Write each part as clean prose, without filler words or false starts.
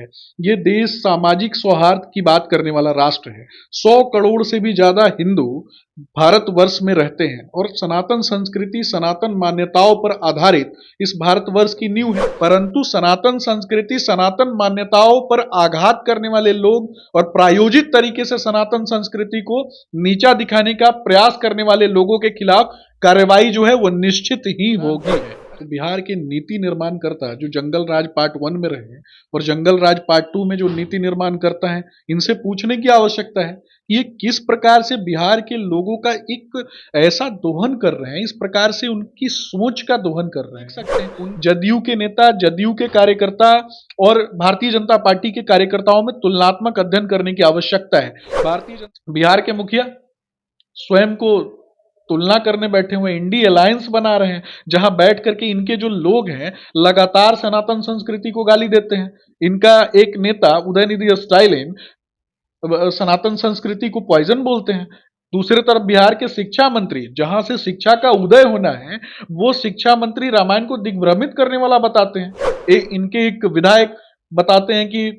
है। ये देश सामाजिक सौहार्द की बात करने वाला राष्ट्र है। 100 करोड़ से भी ज्यादा हिंदू भारतवर्ष में रहते हैं और सनातन संस्कृति, सनातन मान्यताओं पर आधारित इस भारतवर्ष की नींव है। परंतु सनातन संस्कृति, सनातन मान्यताओं पर आघात करने वाले लोग और प्रायोजित तरीके से सनातन संस्कृति को नीचा दिखाने का प्रयास करने वाले लोगों के खिलाफ कार्रवाई जो है वो निश्चित ही होगी। तो बिहार के नीति निर्माण करता जो जंगल राज पार्ट 1 में रहे और जंगल राज पार्ट 2 में जो नीति निर्माण करता है, इनसे पूछने की आवश्यकता है कि ये किस प्रकार से बिहार के लोगों का एक ऐसा दोहन कर रहे हैं, इस प्रकार से उनकी सोच का दोहन कर रहे हैं। देख सकते हैं जदयू के नेता, जदयू के कार्यकर्ता और भारतीय जनता पार्टी के कार्यकर्ताओं में तुलनात्मक अध्ययन करने की आवश्यकता है। बिहार के मुखिया स्वयं को तुलना करने बैठे हुए, इंडी अलायंस बना रहे हैं, जहां बैठ करके इनके जो लोग हैं लगातार सनातन संस्कृति को गाली देते हैं। इनका एक नेता उदयनिधि स्टालिन सनातन संस्कृति को पॉइजन बोलते हैं। दूसरी तरफ बिहार के शिक्षा मंत्री, जहां से शिक्षा का उदय होना है, वो शिक्षा मंत्री रामायण को दिग्भ्रमित करने वाला बताते हैं। इनके एक विधायक बताते हैं कि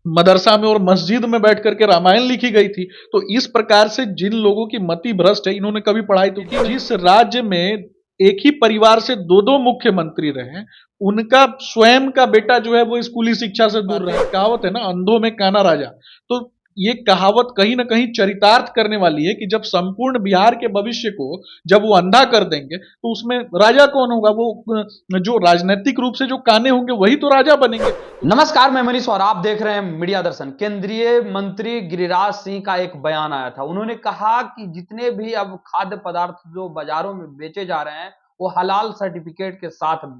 मदरसा में और मस्जिद में बैठ करके रामायण लिखी गई थी। तो इस प्रकार से जिन लोगों की मति भ्रष्ट है, इन्होंने कभी पढ़ाई तो की। जिस राज्य में एक ही परिवार से दो दो मुख्यमंत्री रहे, उनका स्वयं का बेटा जो है वो स्कूली शिक्षा से दूर रहा। कहावत है ना, अंधों में काना राजा। तो ये कहावत कहीं ना कहीं चरितार्थ करने वाली है कि जब संपूर्ण बिहार के भविष्य को जब वो अंधा कर देंगे तो उसमें राजा कौन होगा? वो जो राजनीतिक रूप से जो काने होंगे वही तो राजा बनेंगे। नमस्कार, मैं मनीष और आप देख रहे हैं मीडिया दर्शन। केंद्रीय मंत्री गिरिराज सिंह का एक बयान आया था। उन्होंने कहा कि जितने भी अब खाद्य पदार्थ जो बाजारों में बेचे जा रहे हैं वो हलाल सर्टिफिकेट के साथ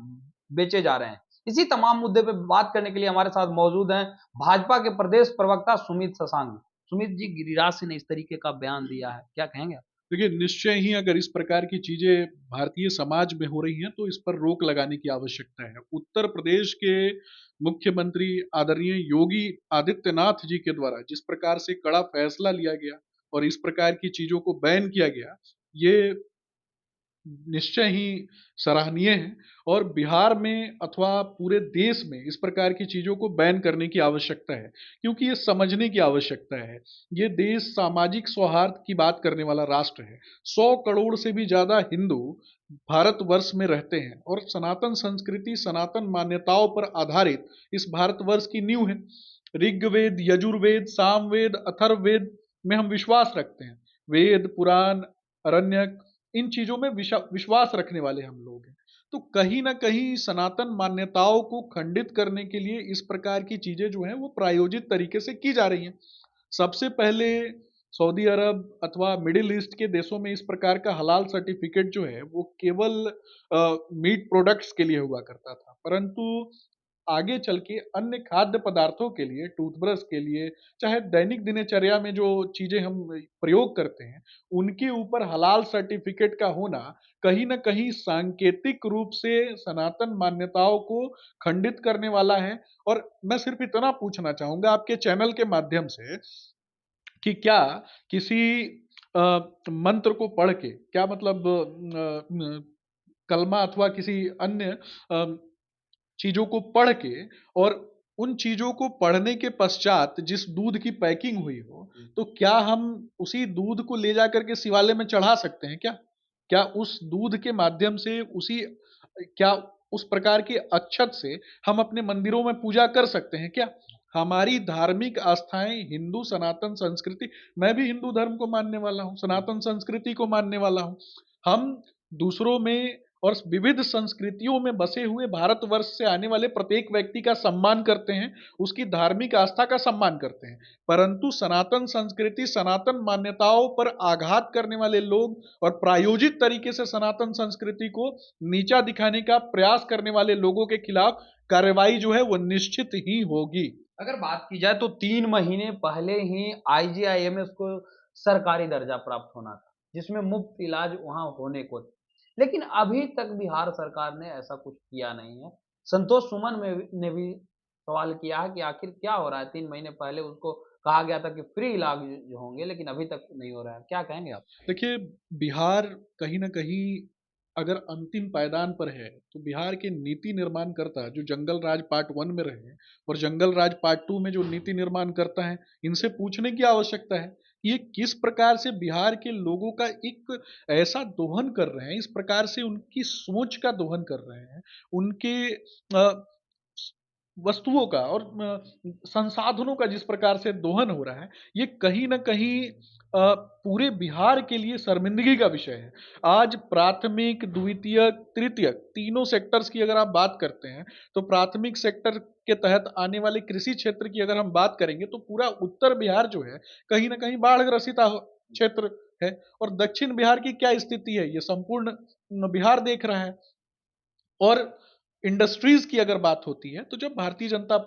बेचे जा रहे हैं। इसी तमाम मुद्दे पे बात करने के लिए हमारे साथ मौजूद हैं भाजपा के प्रदेश प्रवक्ता सुमित शशांक। सुमित जी, गिरिराज सिंह ने इस तरीके का बयान दिया है, क्या कहेंगे आप? देखिए, निश्चय ही अगर इस प्रकार की चीजें भारतीय समाज में हो रही हैं तो इस पर रोक लगाने की आवश्यकता है। उत्तर प्रदेश के मुख्यमंत्री आदरणीय योगी आदित्यनाथ जी के द्वारा जिस प्रकार से कड़ा फैसला लिया गया और इस प्रकार की चीजों को बैन किया गया, ये निश्चय ही सराहनीय है। और बिहार में अथवा पूरे देश में इस प्रकार की चीजों को बैन करने की आवश्यकता है, क्योंकि ये समझने की आवश्यकता है। ये देश सामाजिक सौहार्द की बात करने वाला राष्ट्र है। 100 करोड़ से भी ज्यादा हिंदू भारतवर्ष में रहते हैं और सनातन संस्कृति, सनातन मान्यताओं पर आधारित इस भारतवर्ष की नींव है। ऋग्वेद, यजुर्वेद, सामवेद, अथर्ववेद में हम विश्वास रखते हैं। वेद, पुराण, अरण्यक, इन चीजों में विश्वास रखने वाले हम लोग हैं। तो कहीं ना कहीं सनातन मान्यताओं को खंडित करने के लिए इस प्रकार की चीजें जो हैं वो प्रायोजित तरीके से की जा रही हैं। सबसे पहले सऊदी अरब अथवा मिडिल ईस्ट के देशों में इस प्रकार का हलाल सर्टिफिकेट जो है वो केवल मीट प्रोडक्ट्स के लिए हुआ करता था, परंतु आगे चल के अन्य खाद्य पदार्थों के लिए, टूथब्रश के लिए, चाहे दैनिक दिनचर्या में जो चीजें हम प्रयोग करते हैं, उनके ऊपर हलाल सर्टिफिकेट का होना कहीं ना कहीं सांकेतिक रूप से सनातन मान्यताओं को खंडित करने वाला है। और मैं सिर्फ इतना पूछना चाहूंगा आपके चैनल के माध्यम से कि क्या किसी मंत्र को पढ़ के, क्या मतलब कलमा अथवा किसी अन्य चीजों को पढ़ के और उन चीजों को पढ़ने के पश्चात जिस दूध की पैकिंग हुई हो, तो क्या हम उसी दूध को ले जाकर के शिवालय में चढ़ा सकते हैं क्या? क्या उस दूध के माध्यम से क्या उस प्रकार के अक्षत से हम अपने मंदिरों में पूजा कर सकते हैं क्या? हमारी धार्मिक आस्थाएं, हिंदू सनातन संस्कृति, मैं भी हिंदू धर्म को मानने वाला हूँ, सनातन संस्कृति को मानने वाला हूँ। हम दूसरों में और विविध संस्कृतियों में बसे हुए भारतवर्ष से आने वाले प्रत्येक व्यक्ति का सम्मान करते हैं, उसकी धार्मिक आस्था का सम्मान करते हैं। परंतु सनातन संस्कृति, सनातन मान्यताओं पर आघात करने वाले लोग और प्रायोजित तरीके से सनातन संस्कृति को नीचा दिखाने का प्रयास करने वाले लोगों के खिलाफ कार्रवाई जो है वो निश्चित ही होगी। अगर बात की जाए तो 3 महीने पहले ही आईजीआईएमएस को सरकारी दर्जा प्राप्त होना था, जिसमें मुफ्त इलाज वहां होने को था। लेकिन अभी तक बिहार सरकार ने ऐसा कुछ किया नहीं है। संतोष सुमन ने भी सवाल किया है कि आखिर क्या हो रहा है। 3 महीने पहले उसको कहा गया था कि फ्री इलाज होंगे, लेकिन अभी तक नहीं हो रहा है। क्या कहेंगे आप? देखिए, बिहार कहीं ना कहीं अगर अंतिम पायदान पर है, तो बिहार के नीति निर्माणकर्ता जो जंगल राज पार्ट 1 में रहे हैं और जंगल राज पार्ट 2 में जो नीति निर्माणकर्ता हैं, इनसे पूछने की आवश्यकता है कि ये किस प्रकार से बिहार के लोगों का एक ऐसा दोहन कर रहे हैं, इस प्रकार से उनकी सोच का दोहन कर रहे हैं, उनके वस्तुओं का और संसाधनों का जिस प्रकार से दोहन हो रहा है, ये कहीं न कहीं पूरे बिहार के लिए शर्मिंदगी का विषय है। आज प्राथमिक, द्वितीयक, तृतीयक तीनों सेक्टर्स की अगर आप बात करते हैं, तो प्राथमिक सेक्टर के तहत आने वाले कृषि क्षेत्र की अगर हम बात करेंगे, तो पूरा उत्तर बिहार जो है, कहीं न कहीं बाढ़-ग्रसित क्षेत्र है और दक्षिण बिहार की क्या स्थिति है, ये संपूर्ण बिहार देख रहा है। और इंडस्ट्रीज की अगर बात होती है, तो जब भारतीय जनता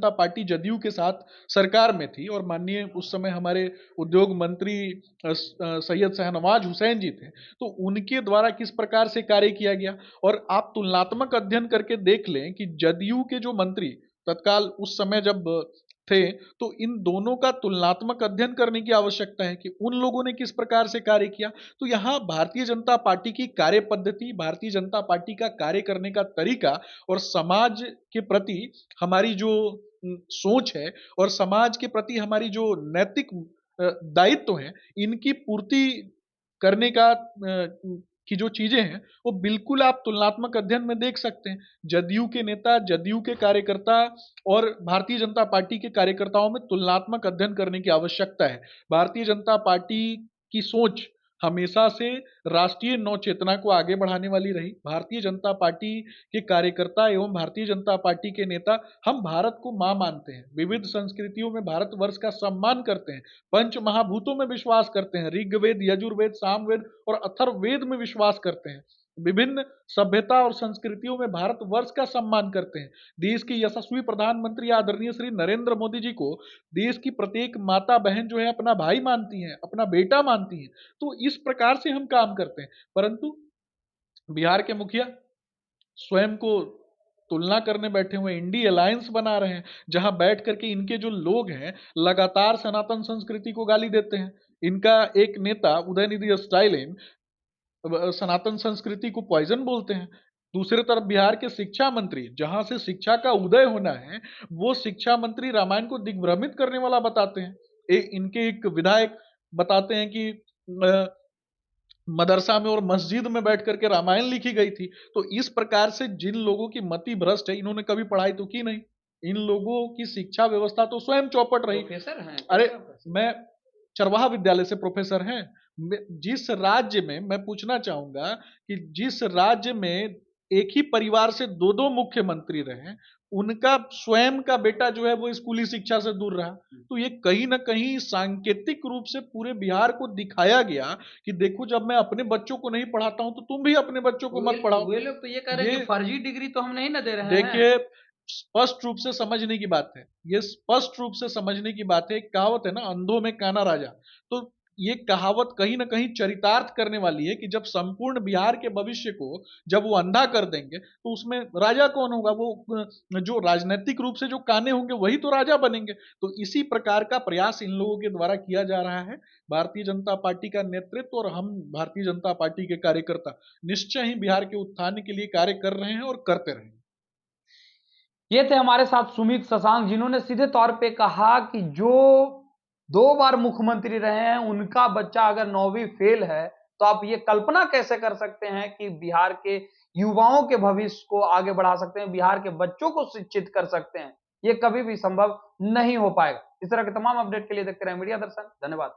पार्टी जदयू के साथ सरकार में थी और माननीय उस समय हमारे उद्योग मंत्री सैयद शाहनवाज हुसैन जी थे, तो उनके द्वारा किस प्रकार से कार्य किया गया। और आप तुलनात्मक अध्ययन करके देख लें कि जदयू के जो मंत्री तत्काल उस समय जब थे, तो इन दोनों का तुलनात्मक अध्ययन करने की आवश्यकता है कि उन लोगों ने किस प्रकार से कार्य किया। तो यहाँ भारतीय जनता पार्टी की कार्य पद्धति, भारतीय जनता पार्टी का कार्य करने का तरीका और समाज के प्रति हमारी जो सोच है और समाज के प्रति हमारी जो नैतिक दायित्व है, इनकी पूर्ति करने का की जो चीजें हैं, वो बिल्कुल आप तुलनात्मक अध्ययन में देख सकते हैं। जदयू के नेता, जदयू के कार्यकर्ता और भारतीय जनता पार्टी के कार्यकर्ताओं में तुलनात्मक अध्ययन करने की आवश्यकता है। भारतीय जनता पार्टी की सोच हमेशा से राष्ट्रीय नव चेतना को आगे बढ़ाने वाली रही। भारतीय जनता पार्टी के कार्यकर्ता एवं भारतीय जनता पार्टी के नेता हम भारत को माँ मानते हैं, विविध संस्कृतियों में भारतवर्ष का सम्मान करते हैं, पंच महाभूतों में विश्वास करते हैं, ऋग्वेद, यजुर्वेद, सामवेद और अथर्ववेद में विश्वास करते हैं, विभिन्न सभ्यता और संस्कृतियों में भारतवर्ष का सम्मान करते हैं। देश के यशस्वी प्रधानमंत्री आदरणीय श्री नरेंद्र मोदी जी को देश की प्रत्येक माता बहन जो है अपना भाई मानती है, अपना बेटा मानती है। तो इस प्रकार से हम काम करते हैं, परंतु बिहार के मुखिया स्वयं को तुलना करने बैठे हुए, इंडी अलायंस बना रहे हैं, जहां बैठ करके इनके जो लोग हैं लगातार सनातन संस्कृति को गाली देते हैं। इनका एक नेता उदयनिधि स्टालिन सनातन संस्कृति को पॉइजन बोलते हैं। दूसरी तरफ बिहार के शिक्षा मंत्री, जहां से शिक्षा का उदय होना है, वो शिक्षा मंत्री रामायण को दिग्भ्रमित करने वाला बताते हैं। इनके एक विधायक बताते हैं कि मदरसा में और मस्जिद में बैठ करके रामायण लिखी गई थी। तो इस प्रकार से जिन लोगों की मति भ्रष्ट है, इन्होंने कभी पढ़ाई तो की नहीं। इन लोगों की शिक्षा व्यवस्था तो स्वयं चौपट रही। प्रोफेसर हैं? अरे, मैं चरवाहा विद्यालय से प्रोफेसर हैं। जिस राज्य में मैं पूछना चाहूंगा कि जिस राज्य में एक ही परिवार से दो दो मुख्यमंत्री रहे, उनका स्वयं का बेटा जो है वो स्कूली शिक्षा से दूर रहा। तो ये कहीं ना कहीं सांकेतिक रूप से पूरे बिहार को दिखाया गया कि देखो, जब मैं अपने बच्चों को नहीं पढ़ाता हूं, तो तुम भी अपने बच्चों को मत पढ़ाओ। वे लोग तो ये कह रहे हैं कि फर्जी डिग्री तो हम नहीं ना दे रहे हैं। देखिए, स्पष्ट रूप से समझने की बात है, ये स्पष्ट रूप से समझने की बात है। एक कहावत है ना, अंधों में काना राजा। तो ये कहावत कहीं ना कहीं चरितार्थ करने वाली है कि जब संपूर्ण बिहार के भविष्य को जब वो अंधा कर देंगे, तो उसमें राजा कौन होगा? वो जो राजनीतिक रूप से जो काने होंगे, वही तो राजा बनेंगे। तो इसी प्रकार का प्रयास इन लोगों के द्वारा किया जा रहा है। भारतीय जनता पार्टी का नेतृत्व और हम भारतीय जनता पार्टी के कार्यकर्ता निश्चय ही बिहार के उत्थान के लिए कार्य कर रहे हैं और करते रहेंगे। ये थे हमारे साथ सुमित शशांक, जिन्होंने सीधे तौर पे कहा कि जो 2 बार मुख्यमंत्री रहे हैं, उनका बच्चा अगर 9वीं फेल है, तो आप ये कल्पना कैसे कर सकते हैं कि बिहार के युवाओं के भविष्य को आगे बढ़ा सकते हैं, बिहार के बच्चों को शिक्षित कर सकते हैं। ये कभी भी संभव नहीं हो पाएगा। इस तरह के तमाम अपडेट के लिए देखते रहें मीडिया दर्शन। धन्यवाद।